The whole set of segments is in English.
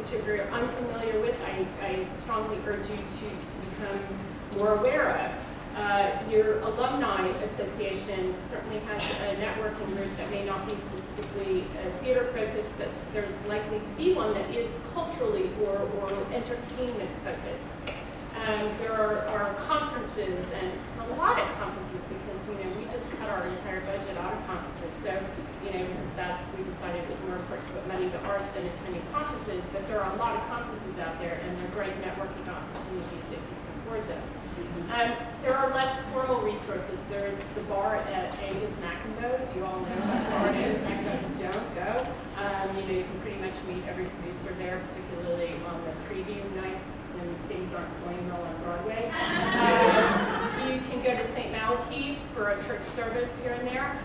which if you're unfamiliar with, I strongly urge you to become more aware of. Your alumni association certainly has a networking group that may not be specifically theater focused, but there's likely to be one that is culturally or entertainment focused. There are conferences, and a lot of conferences, because we just cut our entire budget out of conferences. So because we decided it was more important to put money to art than attending conferences. But there are a lot of conferences out there, and they're great networking opportunities if you can afford them. There are less formal resources. There's the bar at Angus McIndoe. Do you all know what the bar is? McIndoe, don't go. You can pretty much meet every producer there, particularly on the preview nights when things aren't going well on Broadway. You can go to St. Malachy's for a church service here and there.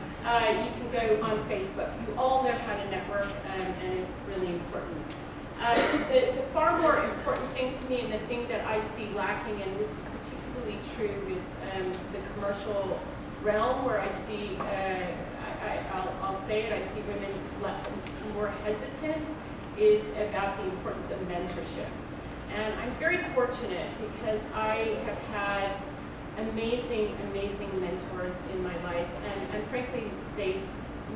You can go on Facebook. You all know how to network, and it's really important. The far more important thing to me, and the thing that I see lacking, and this is particularly true with the commercial realm, where I see, I'll say it, I see women more hesitant, is about the importance of mentorship. And I'm very fortunate because I have had amazing, amazing mentors in my life, and frankly, they've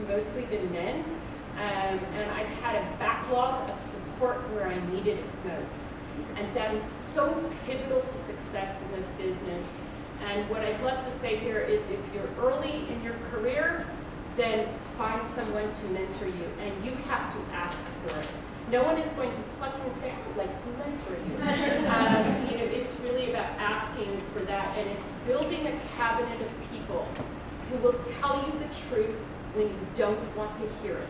mostly been men. And I've had a backlog of support where I needed it most. And that is so pivotal to success in this business. And what I'd love to say here is if you're early in your career, then find someone to mentor you. And you have to ask for it. No one is going to pluck you and say, I would like to mentor you. It's really about asking for that. And it's building a cabinet of people who will tell you the truth when you don't want to hear it.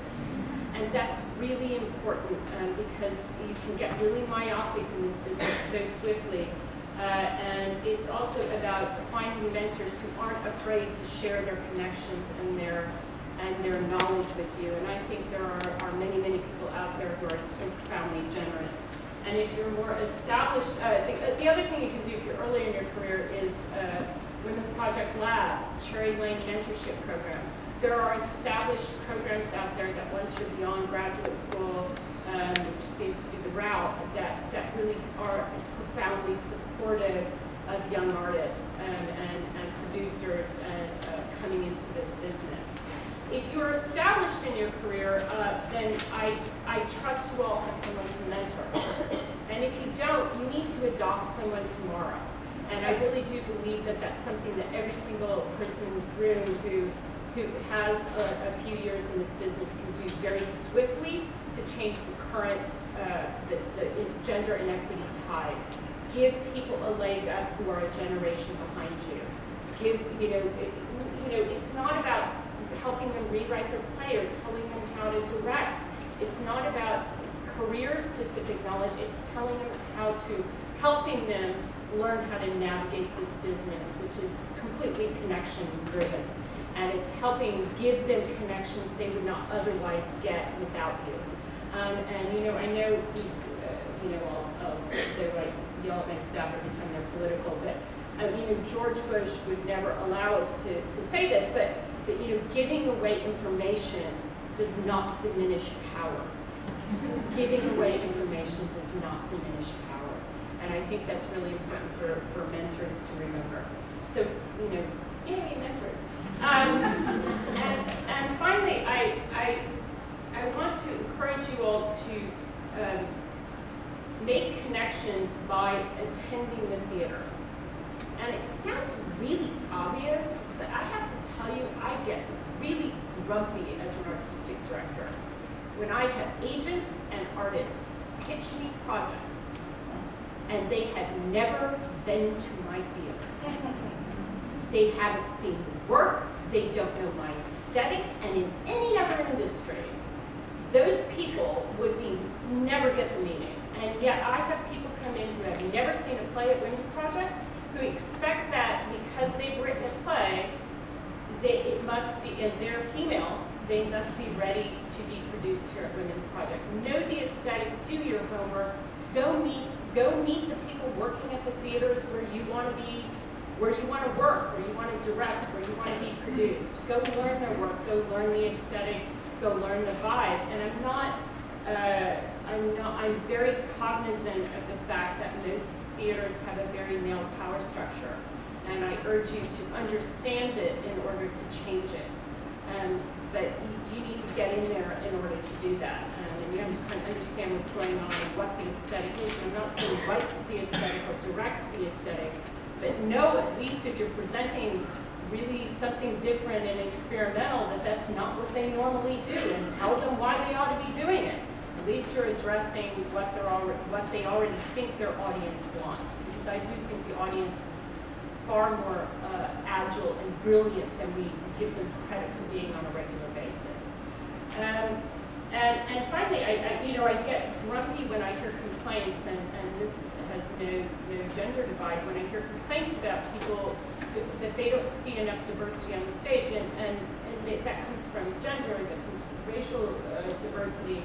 And that's really important because you can get really myopic in this business so swiftly. And it's also about finding mentors who aren't afraid to share their connections and their knowledge with you. And I think there are many, many people out there who are profoundly generous. And if you're more established, the other thing you can do if you're early in your career is Women's Project Lab, Cherry Lane Mentorship Program. There are established programs out there that once you're beyond graduate school, which seems to be the route, that really are profoundly supportive of young artists and producers coming into this business. If you're established in your career, then I trust you all have someone to mentor. And if you don't, you need to adopt someone tomorrow. And I really do believe that that's something that every single person in this room who has a few years in this business can do very swiftly to change the current the gender inequity tide. Give people a leg up who are a generation behind you. It's not about helping them rewrite their play or telling them how to direct. It's not about career-specific knowledge. It's telling them helping them learn how to navigate this business, which is completely connection-driven. And it's helping give them connections they would not otherwise get without you. I know they like yell at my staff every time they're political, but George Bush would never allow us to say this, but giving away information does not diminish power. Giving away information does not diminish power. And I think that's really important for mentors to remember. So, yay, mentors. And finally, I want to encourage you all to make connections by attending the theater. And it sounds really obvious, but I have to tell you, I get really grumpy as an artistic director when I have agents and artists pitch me projects and they have never been to my theater. They haven't seen the work, they don't know my aesthetic, and in any other industry, those people would never get the meaning. And yet I have people come in who have never seen a play at Women's Project who expect that because they've written a play, it must be, if they're female, they must be ready to be produced here at Women's Project. Know the aesthetic, do your homework, go meet the people working at the theaters where you want to be, where you want to work, where you want to direct, where you want to be produced. Go learn their work, go learn the aesthetic, go learn the vibe. And I'm not I'm very cognizant of the fact that most theaters have a very male power structure, and I urge you to understand it in order to change it. But you need to get in there in order to do that, and you have to kind of understand what's going on and what the aesthetic is. And I'm not saying right to the aesthetic or direct to the aesthetic, but know at least if you're presenting really something different and experimental, that that's not what they normally do, and tell them why they ought to be doing it. At least you're addressing what they already think their audience wants, because I do think the audience is far more agile and brilliant than we give them credit for being on a regular basis. And finally, I get grumpy when I hear complaints, and this has no gender divide, when I hear complaints about people that they don't see enough diversity on the stage, and that comes from gender, that comes from racial diversity,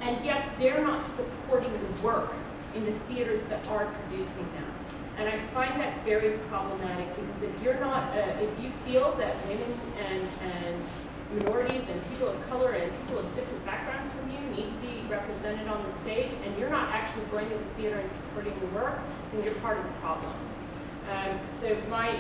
and yet they're not supporting the work in the theaters that are producing them. And I find that very problematic, because if you're not, if you feel that women and minorities and people of color and people of different backgrounds from you need to be represented on the stage, and you're not actually going to the theater and supporting the work, then you're part of the problem. So my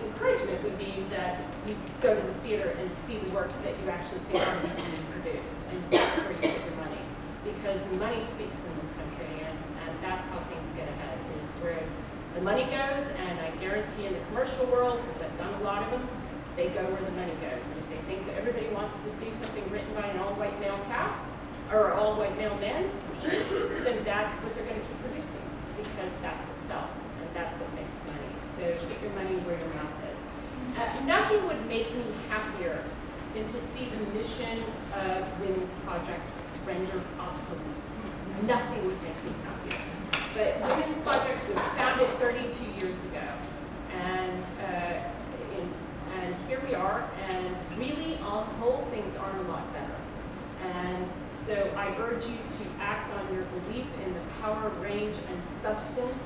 encouragement would be that you go to the theater and see the work that you actually think are being produced, and that's where you get your money. Because money speaks in this country, and that's how things get ahead, is where the money goes. And I guarantee in the commercial world, because I've done a lot of them, they go where the money goes. And if they think that everybody wants to see something written by an all-white male cast, or all-white male man team, then that's what they're going to keep producing, because that's what sells, and that's what makes money. So get your money where your mouth is. Nothing would make me happier than to see the mission of Women's Project rendered obsolete. Nothing would make me happier. But Women's Project was founded 32 years ago, and here we are, and really, on the whole, things aren't a lot better. And so I urge you to act on your belief in the power, range, and substance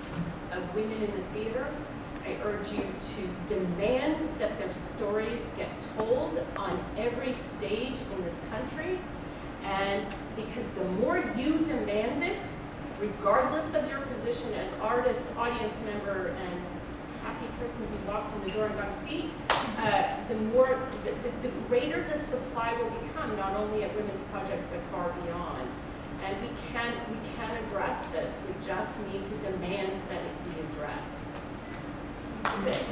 of women in the theater. I urge you to demand that their stories get told on every stage in this country. And because the more you demand it, regardless of your position as artist, audience member, and happy person who walked in the door and got a seat, the greater the supply will become, not only at Women's Project, but far beyond. And we can address this. We just need to demand that it be addressed. That's it.